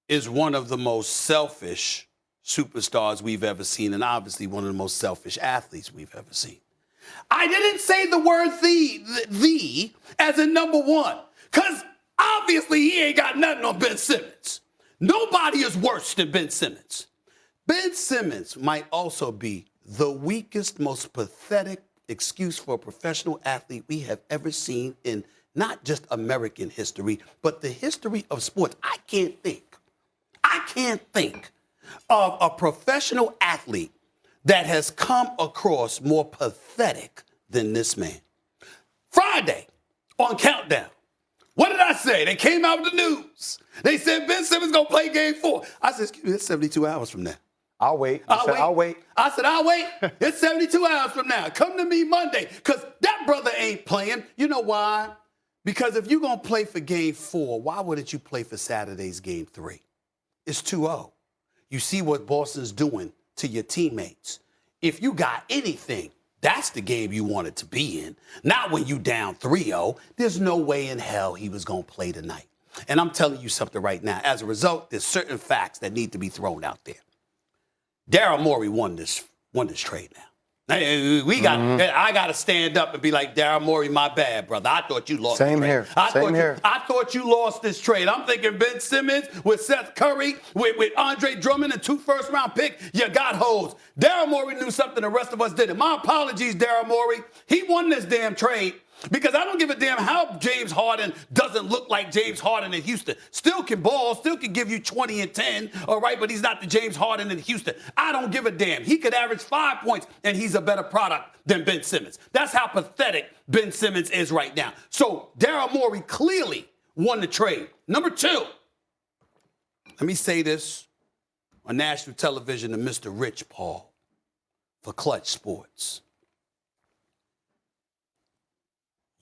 is one of the most selfish superstars we've ever seen, and obviously one of the most selfish athletes we've ever seen. I didn't say the word the as in number one, because obviously he ain't got nothing on Ben Simmons. Nobody is worse than Ben Simmons. Ben Simmons might also be the weakest, most pathetic excuse for a professional athlete we have ever seen in not just American history, but the history of sports. I can't think of a professional athlete that has come across more pathetic than this man. Friday on Countdown, what did I say? They came out with the news. They said Ben Simmons going to play game 4. I said, excuse me, it's 72 hours from now. I'll wait. I'll wait. I said, I'll wait. It's 72 hours from now. Come to me Monday, because that brother ain't playing. You know why? Because if you're going to play for game 4, why wouldn't you play for Saturday's game 3? It's 2-0. You see what Boston's doing to your teammates. If you got anything, that's the game you wanted to be in. Not when you down 3-0. There's no way in hell he was going to play tonight. And I'm telling you something right now. As a result, there's certain facts that need to be thrown out there. Daryl Morey won this trade now. I got to stand up and be like, Daryl Morey, my bad, brother. I thought you lost. Same the here. trade. I thought you lost this trade. I'm thinking Ben Simmons with Seth Curry, with Andre Drummond and 2 first-round picks. You got hoes. Daryl Morey knew something the rest of us didn't. My apologies, Daryl Morey. He won this damn trade. Because I don't give a damn how James Harden doesn't look like James Harden in Houston. Still can ball, still can give you 20 and 10, all right, but he's not the James Harden in Houston. I don't give a damn. He could average 5 points, and he's a better product than Ben Simmons. That's how pathetic Ben Simmons is right now. So Daryl Morey clearly won the trade. Number 2, let me say this on national television to Mr. Rich Paul for Clutch Sports.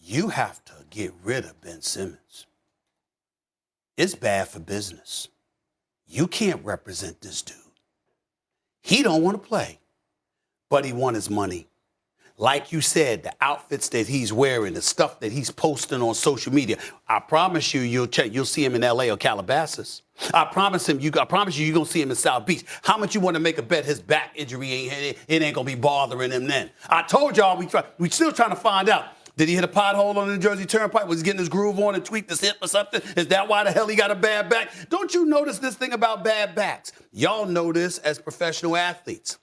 You have to get rid of Ben Simmons. It's bad for business. You can't represent this dude. He don't want to play, but he want his money. Like you said, the outfits that he's wearing, the stuff that he's posting on social media. I promise you, you'll see him in L.A. or Calabasas. I promise you, you're going to see him in South Beach. How much you want to make a bet his back injury it ain't going to be bothering him then? I told y'all we still trying to find out. Did he hit a pothole on the New Jersey Turnpike? Was he getting his groove on and tweaked his hip or something? Is that why the hell he got a bad back? Don't you notice this thing about bad backs? Y'all know this as professional athletes.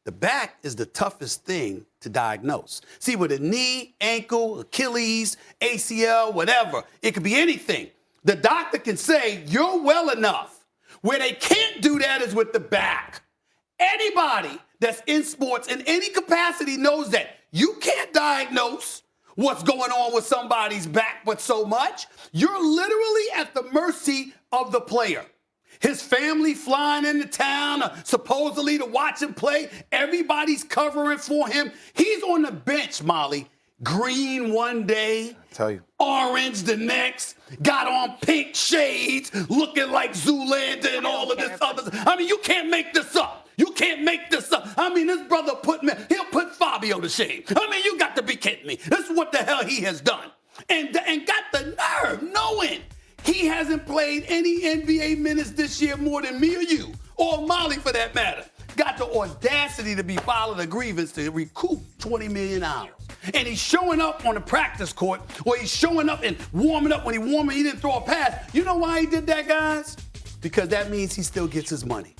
The back is the toughest thing to diagnose. See, with a knee, ankle, Achilles, ACL, whatever, it could be anything. The doctor can say, you're well enough. Where they can't do that is with the back. Anybody that's in sports in any capacity knows that. You can't diagnose what's going on with somebody's back, but so much. You're literally at the mercy of the player. His family flying into town supposedly to watch him play. Everybody's covering for him. He's on the bench, Molly. Green one day, I tell you. Orange the next, got on pink shades, looking like Zoolander and all of this other. I mean, you can't make this up. You can't make this up. I mean, this brother he'll put Fabio to shame. I mean, you got to be kidding me. This is what the hell he has done. And got the nerve knowing he hasn't played any NBA minutes this year more than me or you, or Molly for that matter. Got the audacity to be filing a grievance to recoup $20 million. And he's showing up on the practice court, or he's showing up and warming up. When he didn't throw a pass. You know why he did that, guys? Because that means he still gets his money.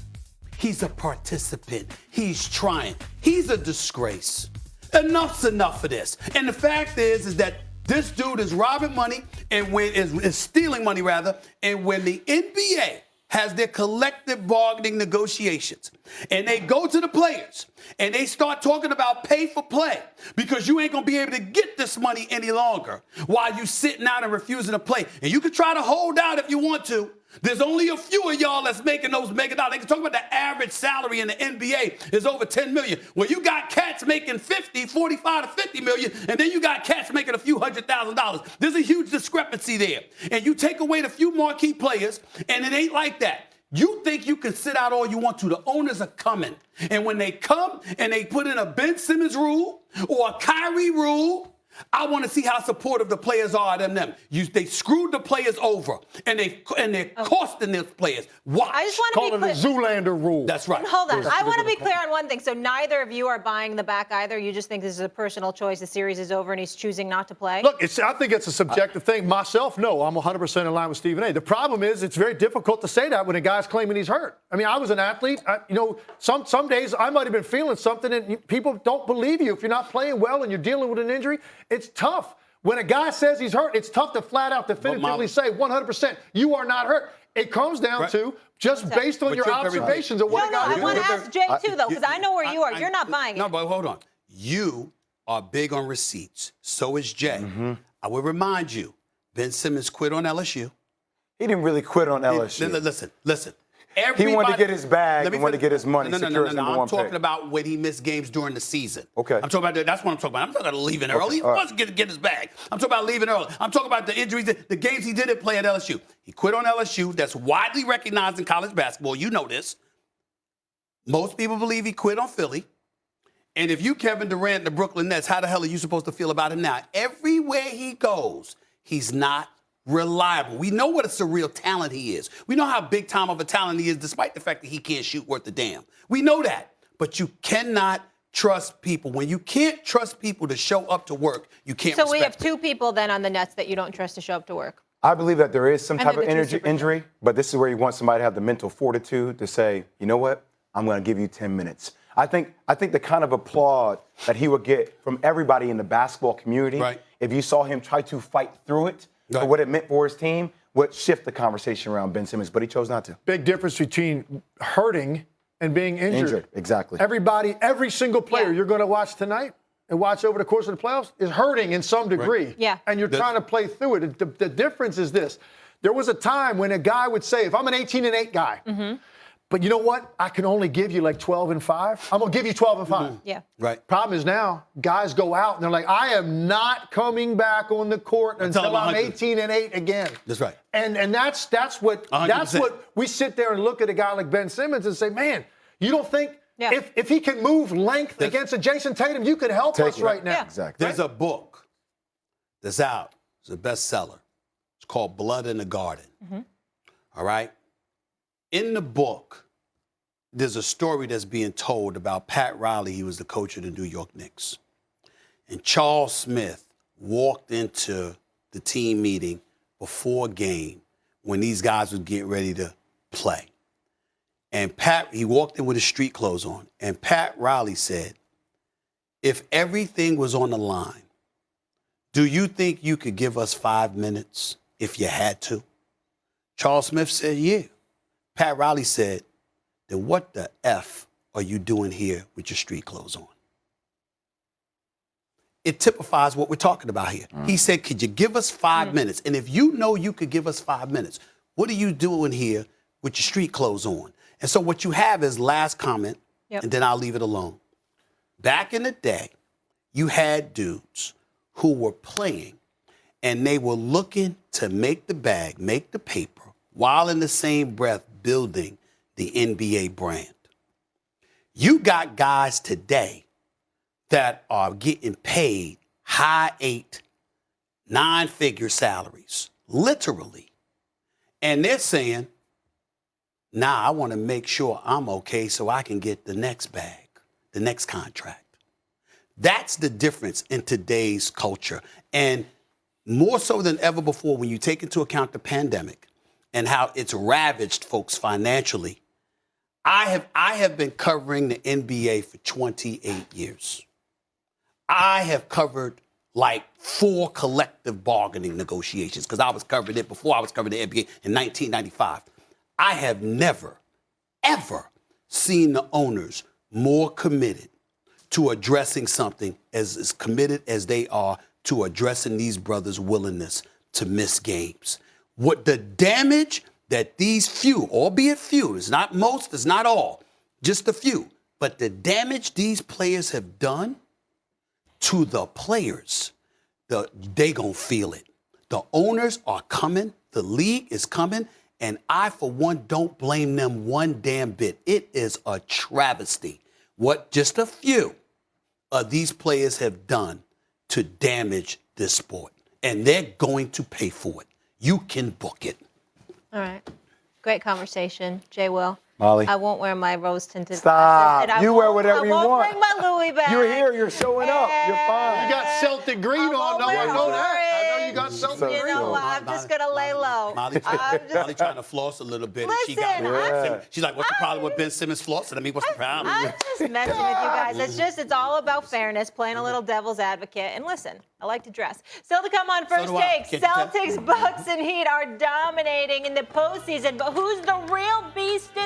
He's a participant. He's trying. He's a disgrace. Enough's enough of this. And the fact is that this dude is robbing money and is stealing money rather. And when the NBA has their collective bargaining negotiations and they go to the players and they start talking about pay for play because you ain't gonna be able to get this money any longer while you sitting out and refusing to play. And you can try to hold out if you want to. There's only a few of y'all that's making those mega dollars. They can talk about the average salary in the NBA is over $10 million. Well, you got cats making 45 to 50 million, and then you got cats making a few $100,000. There's a huge discrepancy there. And you take away the few marquee players, and it ain't like that. You think you can sit out all you want to. The owners are coming. And when they come and they put in a Ben Simmons rule or a Kyrie rule, I want to see how supportive the players are of them. They screwed the players over, and they're costing those players. Watch. I just want to Call be it the Zoolander rule. That's right. Hold on. I want to be clear on one thing. So neither of you are buying the back either. You just think this is a personal choice. The series is over, and he's choosing not to play. Look, I think it's a subjective thing. Myself, no, I'm 100% in line with Stephen A. The problem is it's very difficult to say that when a guy's claiming he's hurt. I mean, I was an athlete. Some days I might have been feeling something, and people don't believe you if you're not playing well and you're dealing with an injury. It's tough. When a guy says he's hurt, it's tough to flat out definitively say 100% you are not hurt. It comes down to just based on your observations of what a guy I want to ask Jay, too, though, because I know where you are. You're not buying it. No, but hold on. You are big on receipts. So is Jay. I will remind you, Ben Simmons quit on LSU. He didn't really quit on LSU. Listen. He wanted to get his bag and wanted to get his money. No. I'm talking about when he missed games during the season. Okay. I'm talking about that's what I'm talking about. I'm talking about leaving early. He wants to get his bag. I'm talking about leaving early. I'm talking about the injuries, the games he didn't play at LSU. He quit on LSU. That's widely recognized in college basketball. You know this. Most people believe he quit on Philly. And if you Kevin Durant and the Brooklyn Nets, how the hell are you supposed to feel about him now? Everywhere he goes, he's not reliable. We know what a surreal talent he is. We know how big time of a talent he is, despite the fact that he can't shoot worth a damn. We know that. But you cannot trust people. When you can't trust people to show up to work, you can't So we have people. two people then on the Nets that you don't trust to show up to work. I believe that there is some type of injury, but this is where you want somebody to have the mental fortitude to say, you know what, I'm going to give you 10 minutes. I think the kind of applaud that he would get from everybody in the basketball community, if you saw him try to fight through it, for what it meant for his team, would shift the conversation around Ben Simmons, but he chose not to. Big difference between hurting and being injured. Exactly. Every single player you're going to watch tonight and watch over the course of the playoffs is hurting in some degree. Yeah. And you're trying to play through it. The difference is this. There was a time when a guy would say, if I'm an 18-8 guy, but you know what? I can only give you like 12 and 5. I'm going to give you 12 and 5. Yeah. Right. Problem is now, guys go out and they're like, I am not coming back on the court until I'm 18-8 again. That's right. And that's what 100%. We sit there and look at a guy like Ben Simmons and say, man, you don't think if he can move length against a Jason Tatum, you could help us right now. Yeah. Exactly. There's a book that's out. It's a bestseller. It's called Blood in the Garden. All right? In the book, there's a story that's being told about Pat Riley. He was the coach of the New York Knicks. And Charles Smith walked into the team meeting before a game when these guys would get ready to play. And he walked in with his street clothes on. And Pat Riley said, if everything was on the line, do you think you could give us 5 minutes if you had to? Charles Smith said, yeah. Pat Riley said, then what the F are you doing here with your street clothes on? It typifies what we're talking about here. He said, could you give us 5 minutes? And if you know you could give us 5 minutes, what are you doing here with your street clothes on? And so what you have is last comment, and then I'll leave it alone. Back in the day, you had dudes who were playing, and they were looking to make the bag, make the paper, while in the same breath building the NBA brand. You got guys today that are getting paid high 8, 9-figure salaries, literally. And they're saying, I want to make sure I'm okay so I can get the next bag, the next contract. That's the difference in today's culture. And more so than ever before, when you take into account the pandemic and how it's ravaged folks financially, I have been covering the NBA for 28 years. I have covered like 4 collective bargaining negotiations because I was covering it before I was covering the NBA in 1995. I have never, ever seen the owners more committed to addressing something as committed as they are to addressing these brothers' willingness to miss games. What the damage that these few, albeit few, it's not most, it's not all, just a few, but the damage these players have done to the players, they gonna feel it. The owners are coming, the league is coming, and I, for one, don't blame them one damn bit. It is a travesty what just a few of these players have done to damage this sport, and they're going to pay for it. You can book it. All right. Great conversation, Jay Will. Molly. I won't wear my rose-tinted Stop. glasses. And You wear whatever you I want. won't bring my Louis back. You're here. You're showing up. You're fine. You got Celtic green on. No, I know that. I know you got Celtic You green know on. what? I'm just going to lay low. Molly trying to floss a little bit. And she got Listen, she's like, what's the problem with Ben Simmons flossing? I mean, what's the problem? I'm just messing with you guys. It's all about fairness, playing a little devil's advocate. And listen, I like to dress. Still to come on First do I. Take, Can't you tell? Celtics, Bucks, and Heat are dominating in the postseason. But who's the real beast in